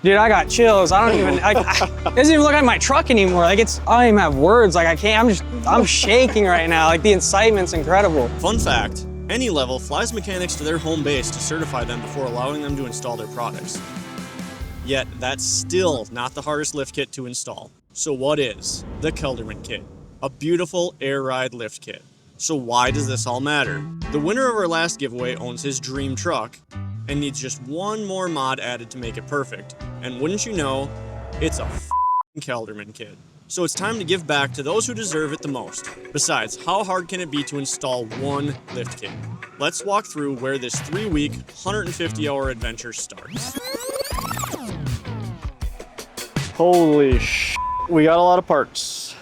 Dude, I got chills. I don't even, it doesn't even look like my truck anymore. Like I don't even have words. Like I can't, I'm shaking right now. Like the excitement's incredible. Fun fact, any level flies mechanics to their home base to certify them before allowing them to install their products. Yet, that's still not the hardest lift kit to install. So what is the Kelderman Kit? A beautiful air ride lift kit. So why does this all matter? The winner of our last giveaway owns his dream truck and needs just one more mod added to make it perfect. And wouldn't you know, it's a f***ing Kelderman Kit. So it's time to give back to those who deserve it the most. Besides, how hard can it be to install one lift kit? Let's walk through where this 3-week, 150-hour adventure starts. Holy sh! We got a lot of parts.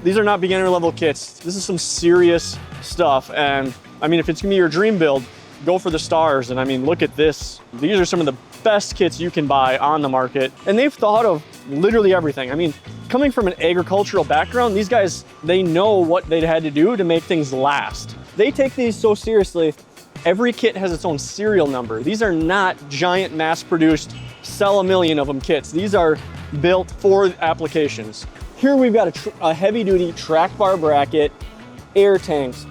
These are not beginner level kits. This is some serious stuff. And I mean, if it's gonna be your dream build, go for the stars. And I mean, look at this. These are some of the best kits you can buy on the market. And they've thought of literally everything. I mean, coming from an agricultural background, these guys, they know what they had to do to make things last. They take these so seriously. Every kit has its own serial number. These are not giant mass-produced, sell a million of them kits. These are built for applications. Here we've got a heavy-duty track bar bracket, air tanks,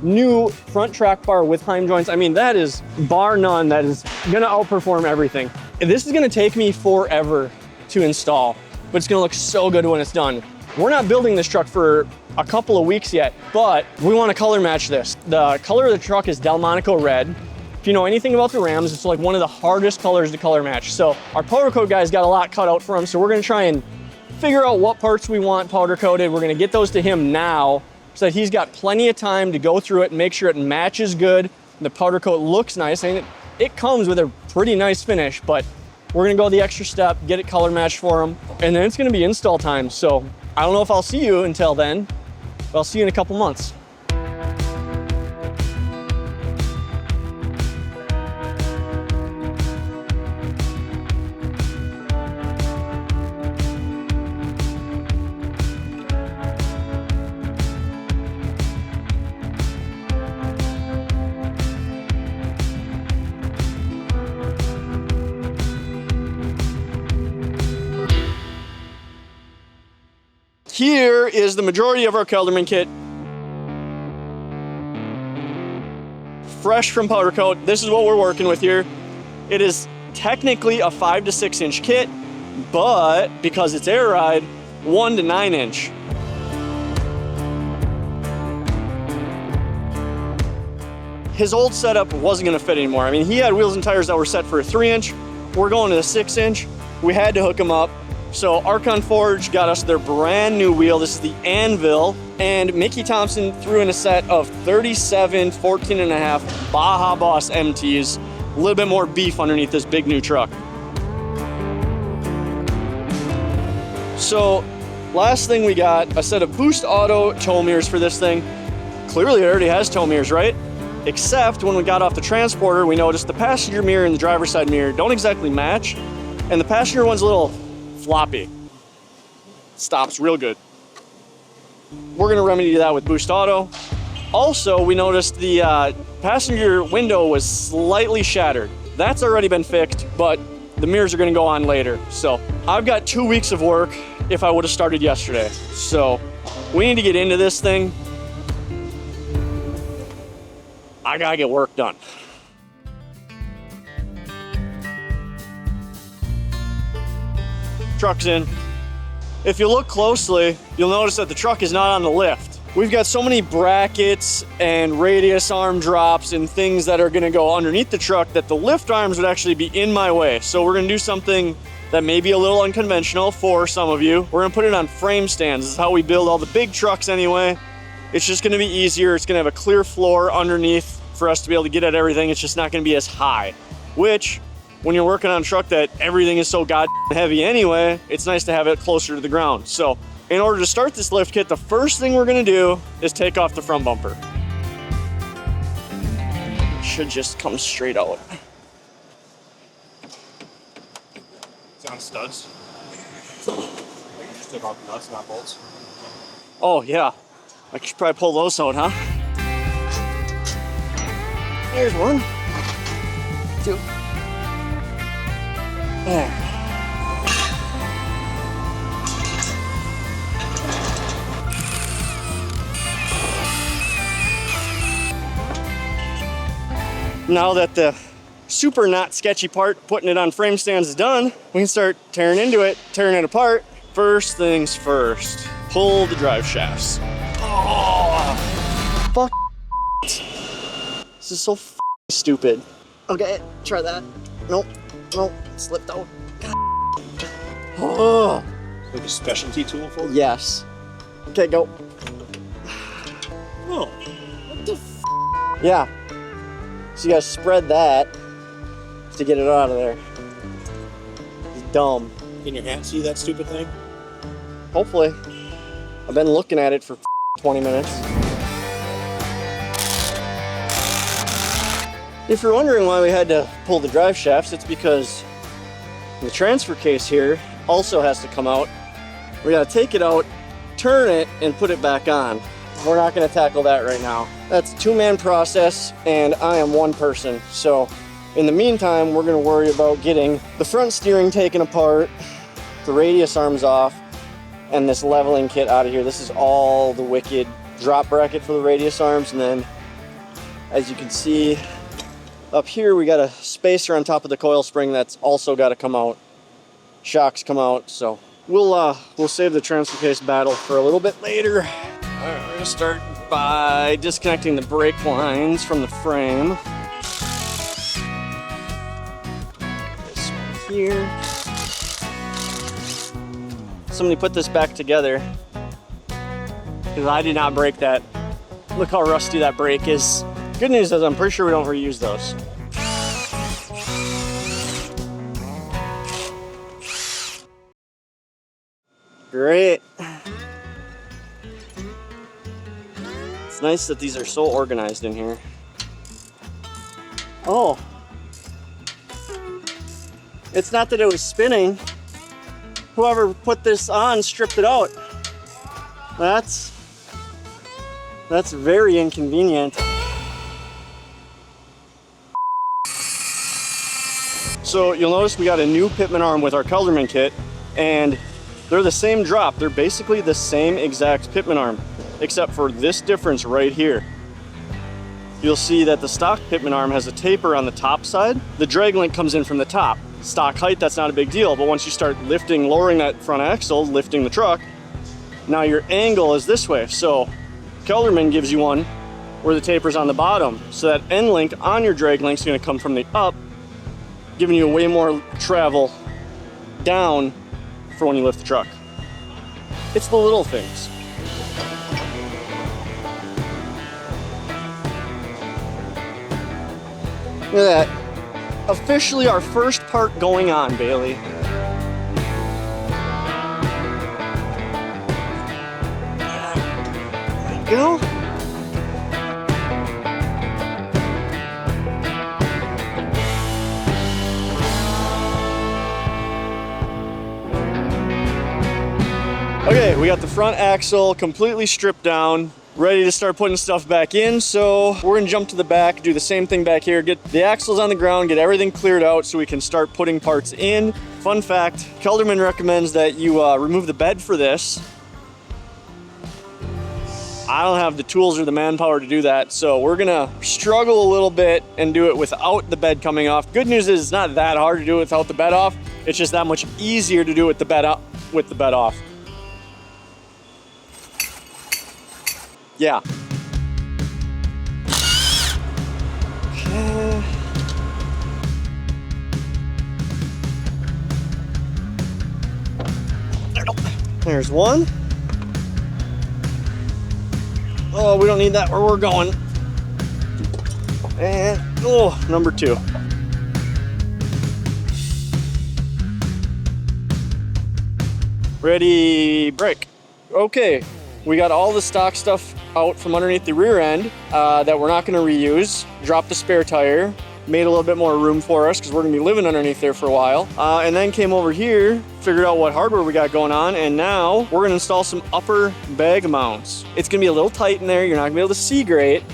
new front track bar with Heim joints. I mean, that is, bar none, that is gonna outperform everything. This is gonna take me forever to install, but it's gonna look so good when it's done. We're not building this truck for a couple of weeks yet, but we wanna color match this. The color of the truck is Delmonico red. If you know anything about the Rams, it's like one of the hardest colors to color match. So our powder coat guy's got a lot cut out for him, so we're gonna try and figure out what parts we want powder coated. We're gonna get those to him now so that he's got plenty of time to go through it and make sure it matches good. The powder coat looks nice. I mean, it comes with a pretty nice finish, but we're gonna go the extra step, get it color matched for him, and then it's gonna be install time. So I don't know if I'll see you until then, but I'll see you in a couple months. Here is the majority of our Kelderman kit. Fresh from powder coat, this is what we're working with here. It is technically a 5 to 6 inch kit, but because it's air ride, 1 to 9 inch. His old setup wasn't gonna fit anymore. I mean, he had wheels and tires that were set for a 3 inch. We're going to the 6 inch. We had to hook him up. So Archon Forge got us their brand new wheel. This is the Anvil, and Mickey Thompson threw in a set of 37 14.5 Baja Boss MTs. A little bit more beef underneath this big new truck. So last thing we got, a set of Boost Auto tow mirrors for this thing. Clearly it already has tow mirrors, right? Except when we got off the transporter, we noticed the passenger mirror and the driver's side mirror don't exactly match, and the passenger one's a little floppy. Stops real good. We're gonna remedy that with Boost Auto. Also, we noticed the passenger window was slightly shattered. That's already been fixed, but the mirrors are gonna go on later. So I've got 2 weeks of work if I would have started yesterday. So we need to get into this thing. I gotta get work done. Truck's in. If you look closely, you'll notice that the truck is not on the lift. We've got so many brackets and radius arm drops and things that are gonna go underneath the truck that the lift arms would actually be in my way. So we're gonna do something that may be a little unconventional for some of you. We're gonna put it on frame stands. This is how we build all the big trucks anyway. It's just gonna be easier. It's gonna have a clear floor underneath for us to be able to get at everything. It's just not gonna be as high, which when you're working on a truck that everything is so goddamn heavy anyway, it's nice to have it closer to the ground. So in order to start this lift kit, the first thing we're gonna do is take off the front bumper. It should just come straight out. It's on studs. You just took off the nuts, not bolts. Oh yeah, I should probably pull those out, huh? Here's one, two. There. Now that the super not sketchy part, putting it on frame stands, is done, we can start tearing into it, tearing it apart. First things first, pull the drive shafts. Oh, fuck. This is so stupid. Okay, try that. Nope, nope, slipped out. God. Oh. Like a specialty tool for it? Yes. Okay, go. Oh, what the f? Yeah. So you gotta spread that to get it out of there. It's dumb. Can your hat see that stupid thing? Hopefully. I've been looking at it for 20 minutes. If you're wondering why we had to pull the drive shafts, it's because the transfer case here also has to come out. We gotta take it out, turn it, and put it back on. We're not gonna tackle that right now. That's a two-man process, and I am one person. So in the meantime, we're gonna worry about getting the front steering taken apart, the radius arms off, and this leveling kit out of here. This is all the wicked drop bracket for the radius arms, and then as you can see up here, we got a spacer on top of the coil spring that's also got to come out. Shocks come out, so we'll save the transfer case battle for a little bit later. All right, we're gonna start by disconnecting the brake lines from the frame. This one here. Somebody put this back together because I did not break that. Look how rusty that brake is. Good news is I'm pretty sure we don't reuse those. Great. It's nice that these are so organized in here. Oh. It's not that it was spinning. Whoever put this on stripped it out. That's very inconvenient. So you'll notice we got a new pitman arm with our Kelderman kit, and they're the same drop. They're basically the same exact pitman arm, except for this difference right here. You'll see that the stock pitman arm has a taper on the top side. The drag link comes in from the top. Stock height, that's not a big deal, but once you start lifting, lowering that front axle, lifting the truck, now your angle is this way. So Kelderman gives you one where the taper's on the bottom. So that end link on your drag link is gonna come from the up, giving you way more travel down for when you lift the truck. It's the little things. Look at that. Officially our first part going on, Bailey. There we go. Okay, we got the front axle completely stripped down, ready to start putting stuff back in. So we're gonna jump to the back, do the same thing back here, get the axles on the ground, get everything cleared out so we can start putting parts in. Fun fact, Kelderman recommends that you remove the bed for this. I don't have the tools or the manpower to do that, so we're gonna struggle a little bit and do it without the bed coming off. Good news is it's not that hard to do it without the bed off. It's just that much easier to do it with the bed off. Yeah. Okay. There's one. Oh, we don't need that where we're going. And, oh, number two. Ready, break. Okay, we got all the stock stuff out from underneath the rear end that we're not gonna reuse. Dropped the spare tire, made a little bit more room for us because we're gonna be living underneath there for a while. And then came over here, figured out what hardware we got going on, and now we're gonna install some upper bag mounts. It's gonna be a little tight in there, you're not gonna be able to see great,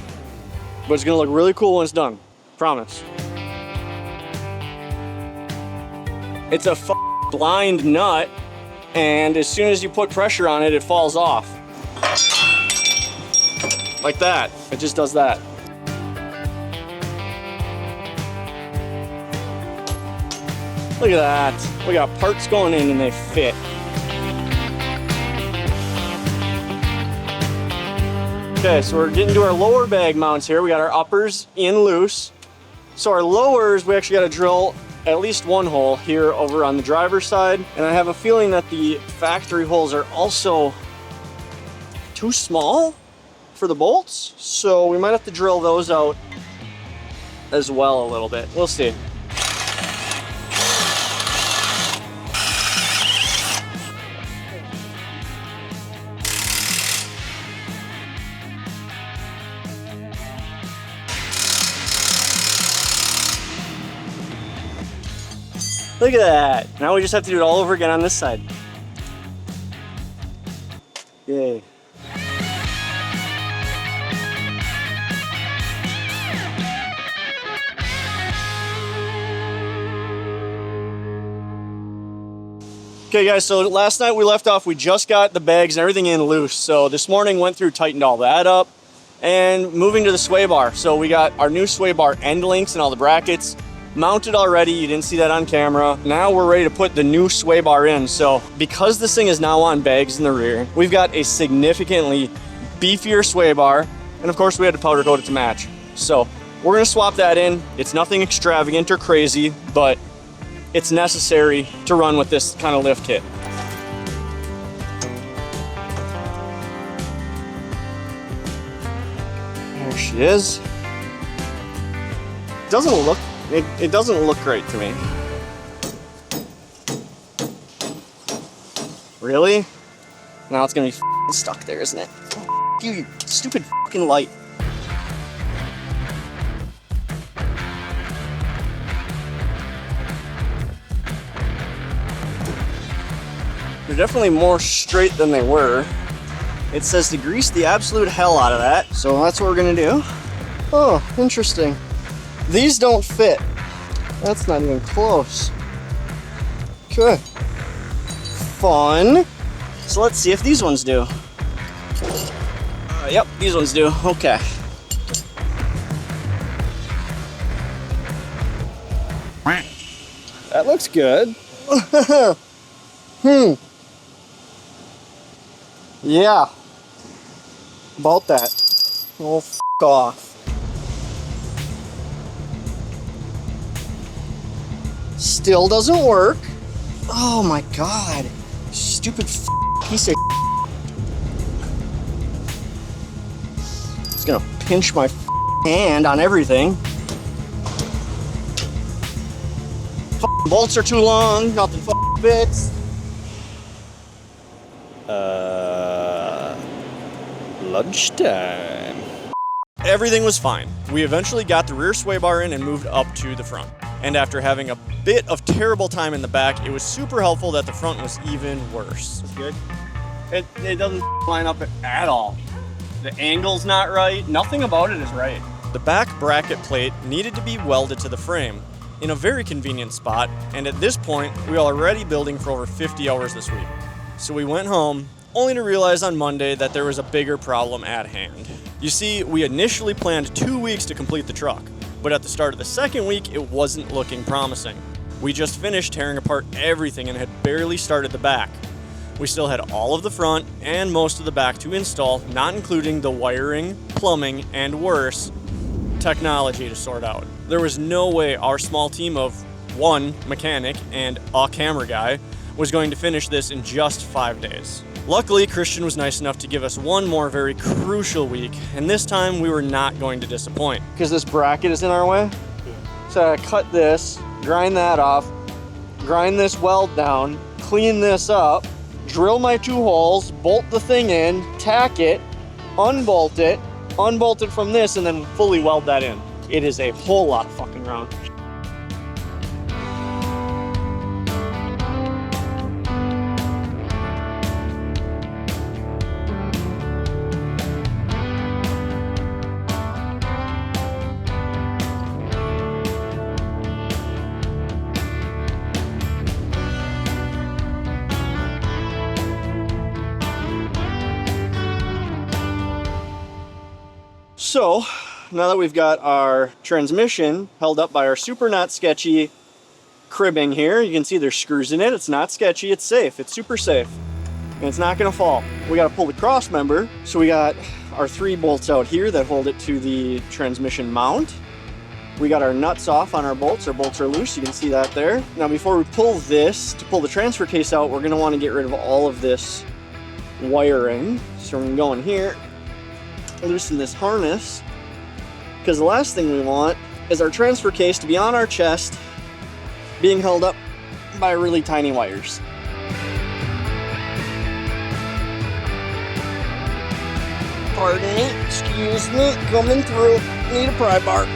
but it's gonna look really cool when it's done, promise. It's a blind nut, and as soon as you put pressure on it, it falls off. Like that, it just does that. Look at that. We got parts going in and they fit. Okay, so we're getting to our lower bag mounts here. We got our uppers in loose. So our lowers, we actually got to drill at least one hole here over on the driver's side. And I have a feeling that the factory holes are also too small for the bolts. So we might have to drill those out as well a little bit. We'll see. Look at that. Now we just have to do it all over again on this side. Yay. Okay guys, so last night we left off, we just got the bags and everything in loose. So this morning went through, tightened all that up, and moving to the sway bar. So we got our new sway bar end links and all the brackets mounted already. You didn't see that on camera. Now we're ready to put the new sway bar in. So because this thing is now on bags in the rear, we've got a significantly beefier sway bar. And of course we had to powder coat it to match. So we're gonna swap that in. It's nothing extravagant or crazy, but it's necessary to run with this kind of lift kit. There she is. It doesn't look great to me. Really? Now it's gonna be stuck there, isn't it? You stupid fucking light. They're definitely more straight than they were. It says to grease the absolute hell out of that, so that's what we're gonna do. Oh, interesting. These don't fit. That's not even close. Okay. Fun. So let's see if these ones do. Yep, these ones do. Okay. That looks good. Yeah. About that. Oh, f off. Still doesn't work. Oh my god. Stupid piece of It's gonna pinch my hand on everything. Bolts are too long, nothing fits. Lunchtime. Everything was fine. We eventually got the rear sway bar in and moved up to the front. And after having a bit of terrible time in the back, it was super helpful that the front was even worse. That's good. It doesn't line up at all. The angle's not right. Nothing about it is right. The back bracket plate needed to be welded to the frame in a very convenient spot, and at this point, we were already building for over 50 hours this week. So we went home, only to realize on Monday that there was a bigger problem at hand. You see, we initially planned 2 weeks to complete the truck, but at the start of the second week, it wasn't looking promising. We just finished tearing apart everything and had barely started the back. We still had all of the front and most of the back to install, not including the wiring, plumbing, and worse, technology to sort out. There was no way our small team of one mechanic and a camera guy was going to finish this in just 5 days. Luckily, Christian was nice enough to give us one more very crucial week, and this time we were not going to disappoint. Because this bracket is in our way, so I cut this, grind that off, grind this weld down, clean this up, drill my 2 holes, bolt the thing in, tack it, unbolt it from this, and then fully weld that in. It is a whole lot of fucking round. So, now that we've got our transmission held up by our super not sketchy cribbing here. You can see there's screws in it. It's not sketchy, it's safe, it's super safe. And it's not gonna fall. We gotta pull the cross member. So we got our 3 bolts out here that hold it to the transmission mount. We got our nuts off on our bolts. Our bolts are loose, you can see that there. Now before we pull this, to pull the transfer case out, we're gonna wanna get rid of all of this wiring. So we're gonna go in here, loosen this harness, because the last thing we want is our transfer case to be on our chest, being held up by really tiny wires. Pardon me, excuse me, coming through, need a pry bar.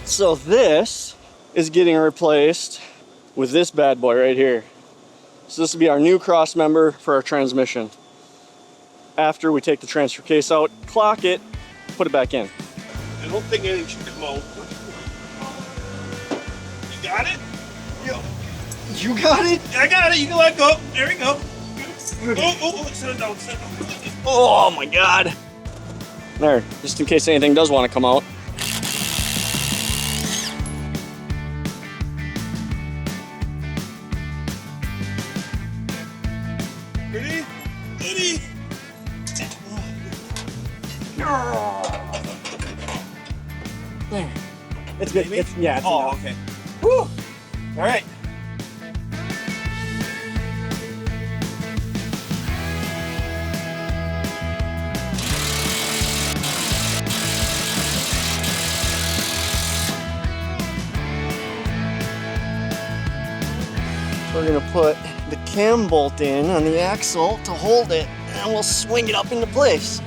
So this is getting replaced with this bad boy right here. So this will be our new cross member for our transmission. After we take the transfer case out, clock it, put it back in. I don't think anything should come out. You got it? Yeah. You got it? I got it. You can let go. There we go. Oh, set it down, set it down. Oh my God. There, just in case anything does want to come out. Ready? Ready? There. It's good. Maybe? It's, yeah, it's Oh, enough. okay. Woo! All right. We're gonna put the cam bolt in on the axle to hold it, and we'll swing it up into place.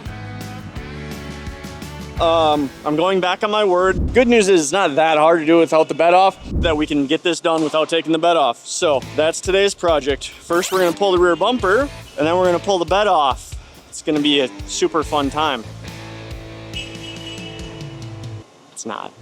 I'm going back on my word. Good news is it's not that hard to do without the bed off, that we can get this done without taking the bed off. So that's today's project. First, we're gonna pull the rear bumper, and then we're gonna pull the bed off. It's gonna be a super fun time. It's not.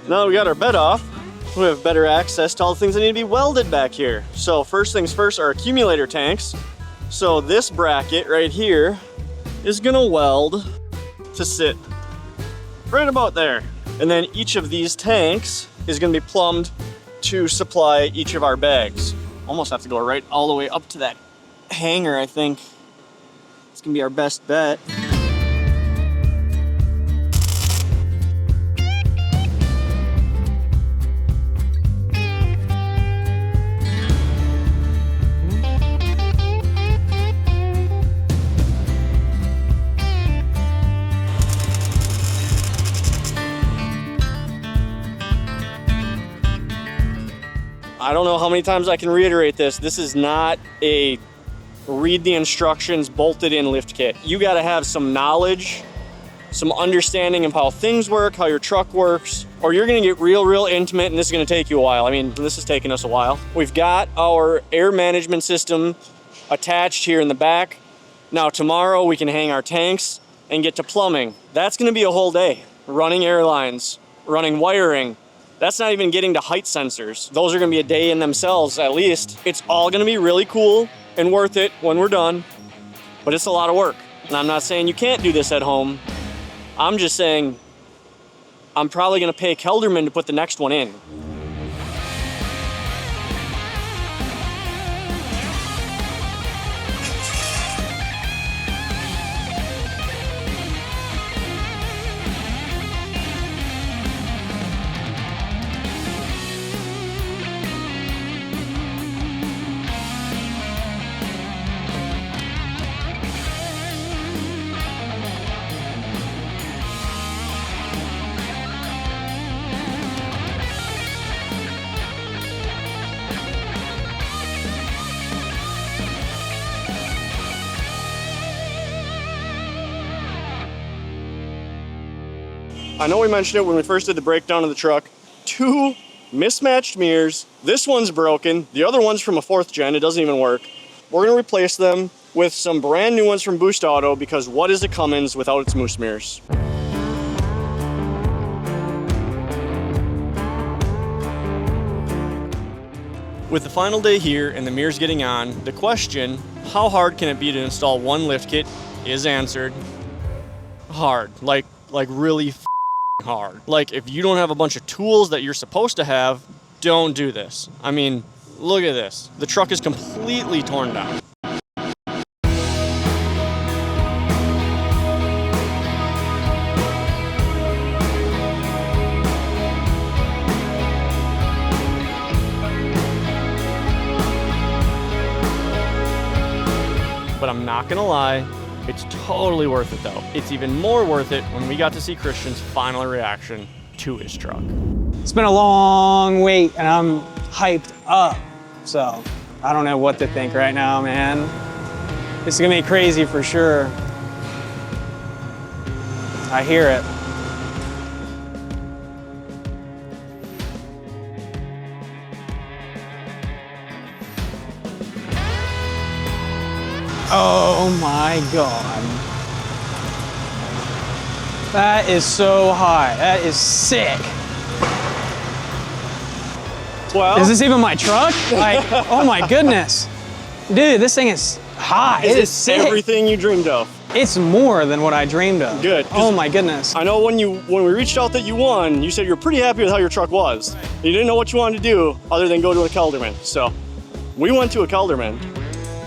Now that we got our bed off, we have better access to all the things that need to be welded back here. So first things first, our accumulator tanks. So this bracket right here is gonna weld to sit right about there. And then each of these tanks is gonna be plumbed to supply each of our bags. Almost have to go right all the way up to that hanger, I think. It's gonna be our best bet. I don't know how many times I can reiterate this. This is not a read the instructions, bolted in lift kit. You gotta have some knowledge, some understanding of how things work, how your truck works, or you're gonna get real intimate, and this is gonna take you a while. I mean, this has taken us a while. We've got our air management system attached here in the back. Now tomorrow we can hang our tanks and get to plumbing. That's gonna be a whole day. Running air lines, running wiring. That's not even getting to height sensors. Those are gonna be a day in themselves at least. It's all gonna be really cool and worth it when we're done, but it's a lot of work. And I'm not saying you can't do this at home. I'm just saying I'm probably gonna pay Kelderman to put the next one in. I know we mentioned it when we first did the breakdown of the truck. 2 mismatched mirrors. This one's broken. The other one's from a 4th gen. It doesn't even work. We're gonna replace them. with some brand new ones from Boost Auto, because what is a Cummins without its moose mirrors? With the final day here and the mirrors getting on, the question, how hard can it be to install one lift kit, is answered. Hard, like really hard. Like, if you don't have a bunch of tools that you're supposed to have, don't do this. I mean, look at this. The truck is completely torn down. But I'm not gonna lie, it's totally worth it though. It's even more worth it when we got to see Christian's final reaction to his truck. It's been a long wait and I'm hyped up. So I don't know what to think right now, man. This is gonna be crazy for sure. I hear it. Oh my God. That is so high. That is sick. Well, Is this even my truck? Like, oh my goodness. Dude, this thing is high. It is sick. everything you dreamed of. It's more than what I dreamed of. Good. Oh my goodness. I know when we reached out that you won, you said you're pretty happy with how your truck was. You didn't know what you wanted to do other than go to a Kelderman. So we went to a Kelderman.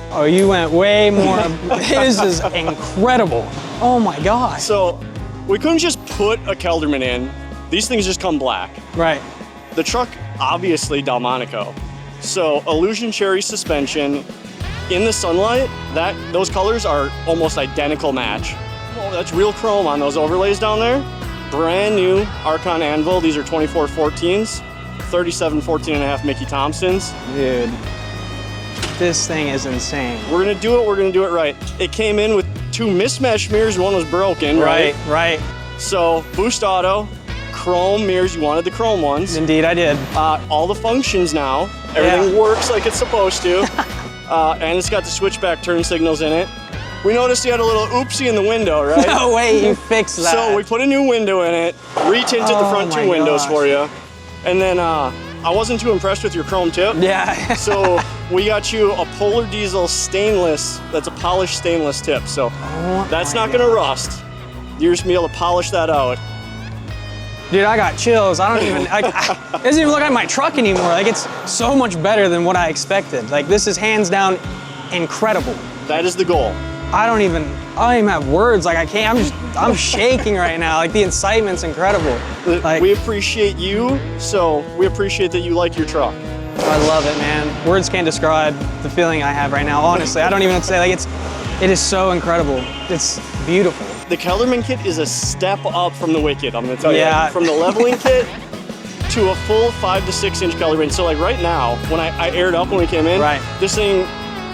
Oh, you went way more. This is incredible. Oh my God. So we couldn't just put a Kelderman in. These things just come black. Right. The truck, obviously Delmonico. So Illusion Cherry suspension. In the sunlight, those colors are almost identical match. Oh, that's real chrome on those overlays down there. Brand new Archon anvil. These are 2414s, 3714.5 Mickey Thompsons. Dude, this thing is insane. We're gonna do it. We're gonna do it right. It came in with 2 mismatched mirrors. One was broken, right? Right. So Boost Auto, chrome mirrors. You wanted the chrome ones. Indeed, I did. All the functions now. Everything works like it's supposed to. And it's got the switchback turn signals in it. We noticed you had a little oopsie in the window, right? No way you fixed that. So we put a new window in it, retinted the front 2 windows for you. And then I wasn't too impressed with your chrome tip. Yeah. So we got you a Polar Diesel stainless, that's a polished stainless tip. So that's not gonna rust. You're just gonna be able to polish that out. Dude, I got chills. I don't even, it doesn't even look like my truck anymore. Like, it's so much better than what I expected. Like, this is hands down incredible. That is the goal. I don't even have words. Like, I can't, I'm shaking right now. Like, the excitement's incredible. Like, We appreciate you, so we appreciate that you like your truck. I love it, man. Words can't describe the feeling I have right now. Honestly, I don't even know what to say. Like, it is so incredible. It's beautiful. The Kelderman Kit is a step up from the Wicked, I'm gonna tell you. Yeah. From the leveling kit to a full 5 to 6 inch Kelderman. So like right now, when I aired up when we came in, Right. this thing,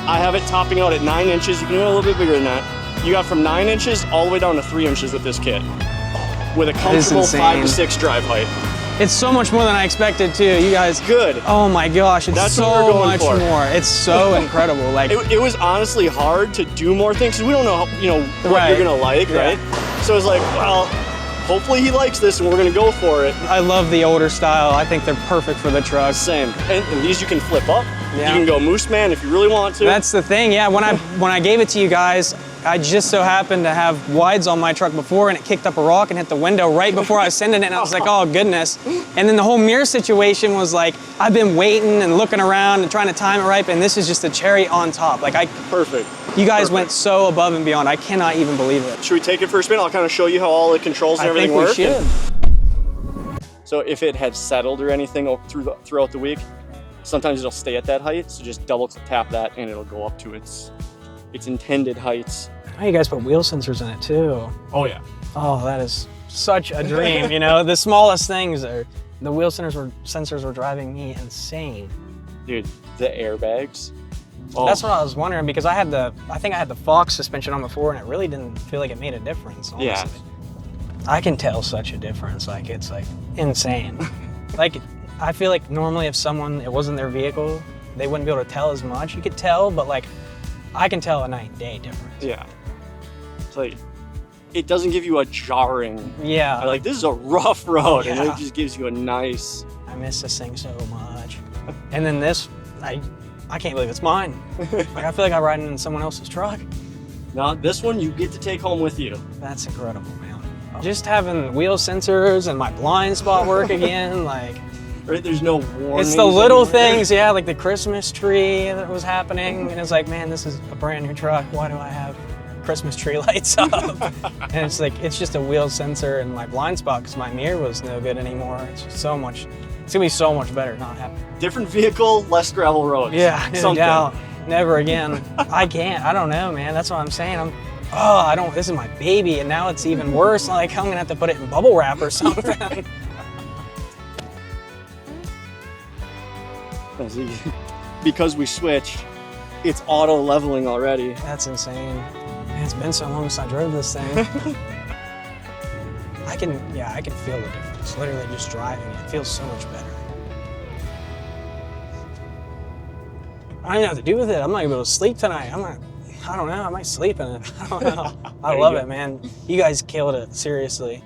I have it topping out at 9 inches. You can do it a little bit bigger than that. You got from 9 inches all the way down to 3 inches with this kit. With a comfortable insane. 5 to 6 drive height. It's so much more than I expected too. You guys. Good. Oh my gosh, it's That's what so we're going much for. more. It's so incredible. Like, It was honestly hard to do more things because we don't know, what Right. you're gonna like, Yeah. right? So it's like, well, hopefully he likes this and we're gonna go for it. I love the older style. I think they're perfect for the truck. Same. And these you can flip up. Yeah. You can go Moose Man if you really want to. That's the thing. Yeah, when I gave it to you guys, I just so happened to have wides on my truck before, and it kicked up a rock and hit the window right before I was sending it, and I was like, oh goodness. And then the whole mirror situation was like, I've been waiting and looking around and trying to time it right, and this is just a cherry on top. Like, Perfect. you guys Perfect. went so above and beyond. I cannot even believe it. Should we take it for a spin? I'll kind of show you how all the controls and I everything think we work. should. So if it had settled or anything throughout the week, sometimes it'll stay at that height. So just double tap that and it'll go up to its intended heights. Oh, you guys put wheel sensors in it too. Oh yeah. Oh, that is such a dream. You know, the smallest things are, the wheel sensors were driving me insane. Dude, the airbags. Oh. That's what I was wondering, because I think I had the Fox suspension on before, and it really didn't feel like it made a difference, honestly. Yeah. I can tell such a difference. Like, it's like insane. Like, I feel like normally if it wasn't their vehicle, they wouldn't be able to tell as much. You could tell, but like, I can tell a night and day difference. Yeah. It's like, it doesn't give you a jarring, Yeah. like, this is a rough road, and Yeah. it just gives you a nice, I miss this thing so much. And then this, I can't believe it's mine. Like, I feel like I'm riding in someone else's truck. now this one you get to take home with you. That's incredible, man. Just having wheel sensors and my blind spot work again, like, Right? There's no warnings. it's the little anywhere. things, yeah, like the Christmas tree that was happening. And it's like, man, this is a brand new truck. Why do I have Christmas tree lights up? And it's like, it's just a wheel sensor and my blind spot because my mirror was no good anymore. It's just so much, it's gonna be so much better not having. Different vehicle, less gravel roads. Yeah, no Something. doubt. Never again. I can't. I don't know, man. That's what I'm saying. I don't. This is my baby, and now it's even worse. Like I'm gonna have to put it in bubble wrap or something. Because we switched, it's auto leveling already. That's insane. Man, it's been so long since I drove this thing. I can feel the difference. Literally just driving it feels so much better. I don't even know what to do with it. I'm not gonna be able to sleep tonight. I don't know. I might sleep in it. I don't know. I love it, man. You guys killed it. Seriously.